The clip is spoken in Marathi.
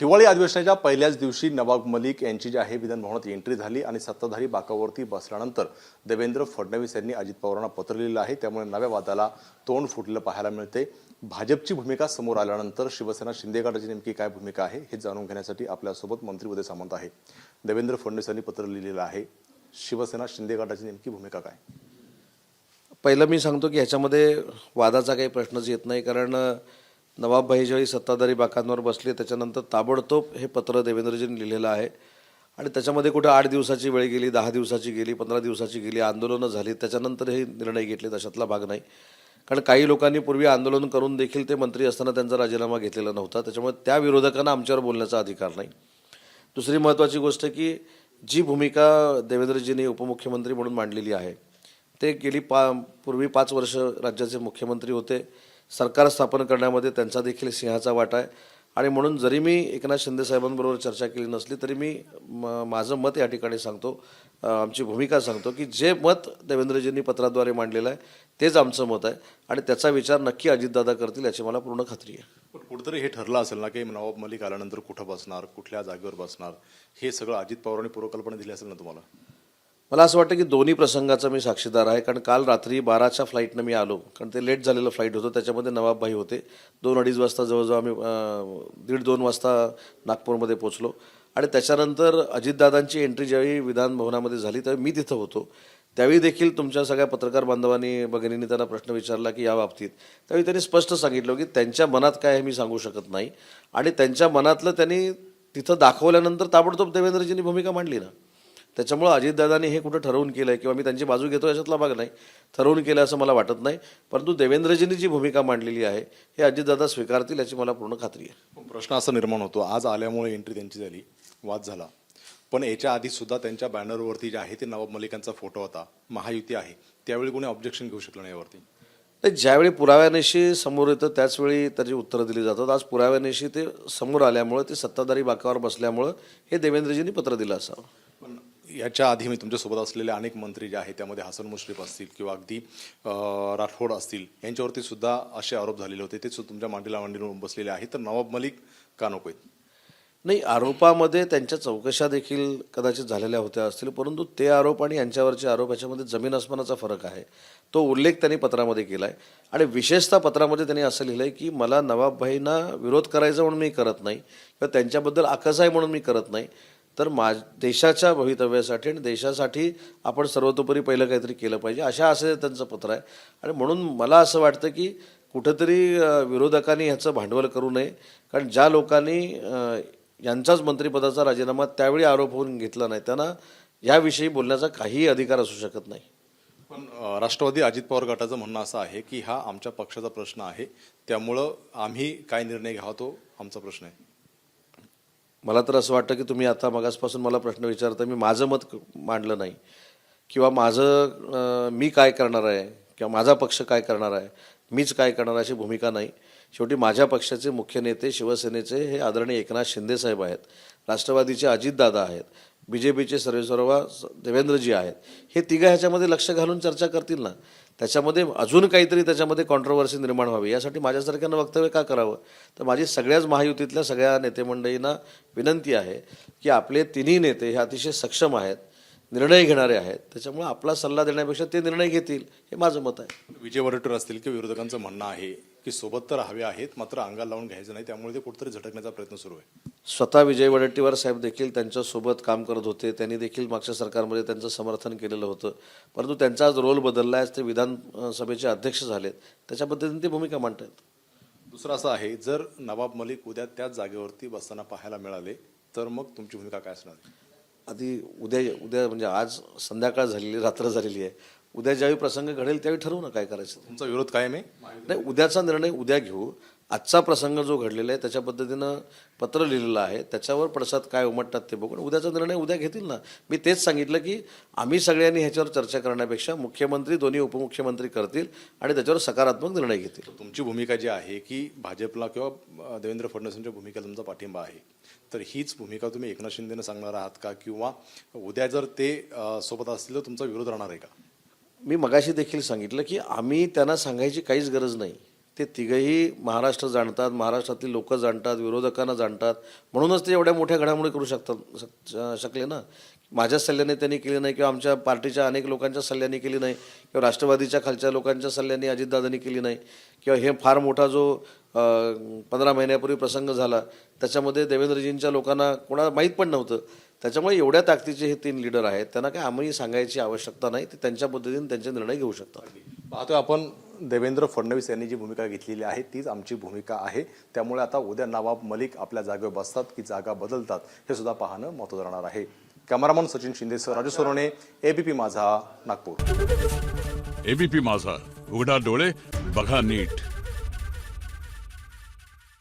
हिवाळी अधिवेशनाच्या पहिल्याच दिवशी नवाब मलिक यांची जी आहे विधानभवनात एंट्री झाली आणि सत्ताधारी बाकावरती बसल्यानंतर देवेंद्र फडणवीस यांनी अजित पवारांना पत्र लिहिलं आहे। त्यामुळे नव्या वादाला तोंड फुटलेलं पाहायला मिळते। भाजपची भूमिका समोर आल्यानंतर शिवसेना शिंदे गटाची नेमकी काय भूमिका आहे हे जाणून घेण्यासाठी आपल्यासोबत मंत्री उदय सामंत आहे। देवेंद्र फडणवीस यांनी पत्र लिहिलेलं आहे। शिवसेना शिंदे गटाची नेमकी भूमिका काय? पहिलं मी सांगतो की ह्याच्यामध्ये वादाचा काही प्रश्नच येत नाही, कारण नवाबभाई ज्यावेळी सत्ताधारी बाकांवर बसले त्याच्यानंतर ताबडतोब हे पत्र देवेंद्रजींनी लिहिलेलं आहे। आणि त्याच्यामध्ये कुठं 8 दिवसाची वेळ गेली, 10 दिवसाची गेली, 15 दिवसाची गेली, आंदोलनं झाली, त्याच्यानंतर हे निर्णय घेतले, तशातला भाग नाही। कारण काही लोकांनी पूर्वी आंदोलन करून देखील ते मंत्री असताना त्यांचा राजीनामा घेतलेला नव्हता, त्याच्यामुळे त्या विरोधकांना आमच्यावर बोलण्याचा अधिकार नाही। दुसरी महत्त्वाची गोष्ट की जी भूमिका देवेंद्रजींनी उपमुख्यमंत्री म्हणून मांडलेली आहे, ते गेली पूर्वी 5 वर्ष राज्याचे मुख्यमंत्री होते। सरकार स्थापन करण्यामध्ये त्यांचा देखील सिंहाचा वाटा आहे। आणि म्हणून जरी मी एकनाथ शिंदे साहेबांबरोबर चर्चा केली नसली तरी मी माझं मत या ठिकाणी सांगतो, आमची भूमिका सांगतो की जे मत देवेंद्रजींनी पत्राद्वारे मांडलेलं आहे तेच आमचं मत आहे आणि त्याचा विचार नक्की अजितदादा करतील याची मला पूर्ण खात्री आहे। पण कुठेतरी हे ठरलं असेल ना की नवाब मलिक आल्यानंतर कुठं बसणार, कुठल्या जागेवर बसणार, हे सगळं अजित पवारांनी पूर्वकल्पना दिली असेल ना तुम्हाला? मला असं वाटतं की दोन्ही प्रसंगाचा मी साक्षीदार आहे, कारण काल रात्री 12च्या फ्लाईटनं मी आलो, कारण ते लेट झालेलं फ्लाईट होतं, त्याच्यामध्ये नवाबभाई होते। 2-2:30 वाजता जवळजवळ आम्ही 1:30-2 वाजता नागपूरमध्ये पोचलो। आणि त्याच्यानंतर अजितदादांची एंट्री ज्यावेळी विधानभवनामध्ये झाली त्यावेळी मी तिथं होतो। त्यावेळी देखील तुमच्या सगळ्या पत्रकार बांधवांनी भगिनींनी त्यांना प्रश्न विचारला की या बाबतीत, त्यावेळी त्यांनी स्पष्ट सांगितलं की त्यांच्या मनात काय आहे मी सांगू शकत नाही। आणि त्यांच्या मनातलं त्यांनी तिथं दाखवल्यानंतर ताबडतोब देवेंद्रजींनी भूमिका मांडली ना। त्याच्यामुळे अजितदादांनी हे कुठं ठरवून केलं आहे किंवा मी त्यांची बाजू घेतो याच्यातला भाग नाही, ठरवून केलं असं मला वाटत नाही। परंतु देवेंद्रजींनी जी भूमिका मांडलेली आहे हे अजितदादा स्वीकारतील याची मला पूर्ण खात्री आहे। प्रश्न असा निर्माण होतो, आज आल्यामुळे एंट्री त्यांची झाली, वाद झाला, पण याच्या आधी सुद्धा त्यांच्या बॅनरवरती जे आहे ते नवाब मलिकांचा फोटो होता, महायुती आहे, त्यावेळी कोणी ऑब्जेक्शन घेऊ शकलं नाही यावरती? तर ज्यावेळी पुराव्यानिशी समोर येतं त्याचवेळी त्याची उत्तरं दिली जातात। आज पुराव्यानिशी ते समोर आल्यामुळे, ते सत्ताधारी बाकावर बसल्यामुळं हे देवेंद्रजींनी पत्र दिलं असावं। पण याच्या आधी मी तुमच्यासोबत असलेले अनेक मंत्री जे आहेत त्यामध्ये हसन मुश्रीफ असतील किंवा अगदी राठोड असतील, यांच्यावरती सुद्धा असे आरोप झालेले होते, ते सुद्धा तुमच्या मांडीला मांडीला बसलेले आहेत, तर नवाब मलिक का नको आहेत? नाही, आरोपामध्ये त्यांच्या चौकशा देखील कदाचित झालेल्या होत्या असतील, परंतु ते आरोप आणि यांच्यावरचे आरोप याच्यामध्ये जमीन आसमानाचा फरक आहे। तो उल्लेख त्यांनी पत्रामध्ये केला आहे। आणि विशेषतः पत्रामध्ये त्यांनी असं लिहिलं आहे की मला नवाबभाईंना विरोध करायचा म्हणून मी करत नाही किंवा त्यांच्याबद्दल आकस आहे म्हणून मी करत नाही, तर देशाच्या भवितव्यासाठी आणि देशासाठी आपण सर्वतोपरी पहिलं काहीतरी केलं पाहिजे, असं त्यांचं पत्र आहे। आणि म्हणून मला असं वाटतं की कुठंतरी विरोधकांनी ह्याचं भांडवल करू नये, कारण ज्या लोकांनी यांचाच मंत्रिपदाचा राजीनामा त्यावेळी आरोप होऊन घेतला नाही त्यांना याविषयी बोलण्याचा काहीही अधिकार असू शकत नाही। पण राष्ट्रवादी अजित पवार गटाचं म्हणणं असं आहे की हा आमच्या पक्षाचा प्रश्न आहे, त्यामुळं आम्ही काय निर्णय घ्यावा तो आमचा प्रश्न आहे। मला तर असं वाटतं की तुम्ही आता मगासपासून मला प्रश्न विचारता, मी माझं मत मांडलं नाही किंवा मी काय करणार आहे किंवा माझा पक्ष काय करणार आहे, मीच काय करणार अशी भूमिका नाही। शेवटी माझ्या पक्षाचे मुख्य नेते शिवसेनेचे हे आदरणीय एकनाथ शिंदे साहेब आहेत, राष्ट्रवादीचे अजितदादा आहेत, BJPचे सर्वेसर्वा देवेंद्रजी आहेत, हे तिघं ह्याच्यामध्ये लक्ष घालून चर्चा करतील ना। त्याच्यामध्ये अजून काहीतरी त्याच्यामध्ये कॉन्ट्रोवर्सी निर्माण व्हावी यासाठी माझ्यासारख्यानं वक्तव्य का करावं? तर माझी सगळ्याच महायुतीतल्या सगळ्या नेतेमंडळींना विनंती आहे की आपले तिन्ही नेते हे अतिशय सक्षम आहेत, निर्णय घेणारे आहेत, त्याच्यामुळे आपला सल्ला देण्यापेक्षा ते निर्णय घेतील हे माझं मत आहे। विजय वडेट्टीवार असतील की विरोधकांचं म्हणणं आहे की सोबत तर हवे आहेत मात्र अंगाला लावून घ्यायचं नाही, त्यामुळे ते कुठेतरी झटकण्याचा प्रयत्न सुरू आहे। स्वतः विजय वडेट्टीवार साहेब देखील त्यांच्यासोबत काम करत होते, त्यांनी देखील मागच्या सरकारमध्ये त्यांचं समर्थन केलेलं होतं, परंतु त्यांचा आज रोल बदलला आहे, ते विधानसभेचे अध्यक्ष झालेत, त्याच्या पद्धतीने ते भूमिका मांडतात। दुसरं असं आहे, जर नवाब मलिक उद्या त्याच जागेवरती बसताना पाहायला मिळाले तर मग तुमची भूमिका काय असणार? आधी उद्या म्हणजे आज संध्याकाळ झालेली, रात्र झालेली आहे, उद्या ज्यावेळी प्रसंग घडेल त्यावेळी ठरवू ना काय करायचं। तुमचा विरोध कायम आहे? नाही, उद्याचा निर्णय उद्या घेऊ। आजचा प्रसंग जो घडलेला आहे त्याच्या पद्धतीनं पत्र लिहिलेलं आहे, त्याच्यावर पडसाद काय उमटतात ते बघून उद्याचा निर्णय उद्या घेतील ना। मी तेच सांगितलं की आम्ही सगळ्यांनी ह्याच्यावर चर्चा करण्यापेक्षा मुख्यमंत्री, दोन्ही उपमुख्यमंत्री करतील आणि त्याच्यावर सकारात्मक निर्णय घेतील। तुमची भूमिका जी आहे की भाजपला किंवा देवेंद्र फडणवीसांच्या भूमिकेला तुमचा पाठिंबा आहे, तर हीच भूमिका तुम्ही एकनाथ शिंदेना सांगणार आहात का, किंवा उद्या जर ते सोबत असतील तर तुमचा विरोध राहणार आहे का? मी मगाशी देखील सांगितलं की आम्ही त्यांना सांगायची काहीच गरज नाही, ते तिघही महाराष्ट्र जाणतात, महाराष्ट्रातली लोक जाणतात, विरोधकांना जाणतात, म्हणूनच ते एवढ्या मोठ्या घडामोडी करू शकले ना. माझ्या सल्ल्याने त्यांनी केली नाही किंवा आमच्या पार्टीच्या अनेक लोकांच्या सल्ल्याने केली नाही किंवा राष्ट्रवादीच्या खालच्या लोकांच्या सल्ल्याने अजितदादांनी केली नाही किंवा हे फार मोठा जो 15 महिन्यापूर्वी प्रसंग झाला त्याच्यामध्ये देवेंद्रजींच्या लोकांना कोणाला माहीत पण नव्हतं. त्याच्यामुळे एवढ्या ताकदीचे हे 3 लीडर आहेत, त्यांना काय आम्ही सांगायची आवश्यकता नाही, ते त्यांच्या पद्धतीने त्यांचे निर्णय घेऊ शकतात. पाहतोय आपण देवेंद्र फडणवीस यांनी जी भूमिका घेतलेली आहे तीच आमची भूमिका आहे. त्यामुळे आता उद्या नवाब मलिक आपल्या जागेवर बसतात की जागा बदलतात हे सुद्धा पाहणं महत्त्वाचं राहणार आहे. कॅमेरामन सचिन शिंदेसह राजू सोनवणे, एबीपी माझा, नागपूर. एबीपी माझा, उघडा डोळे बघा नीट.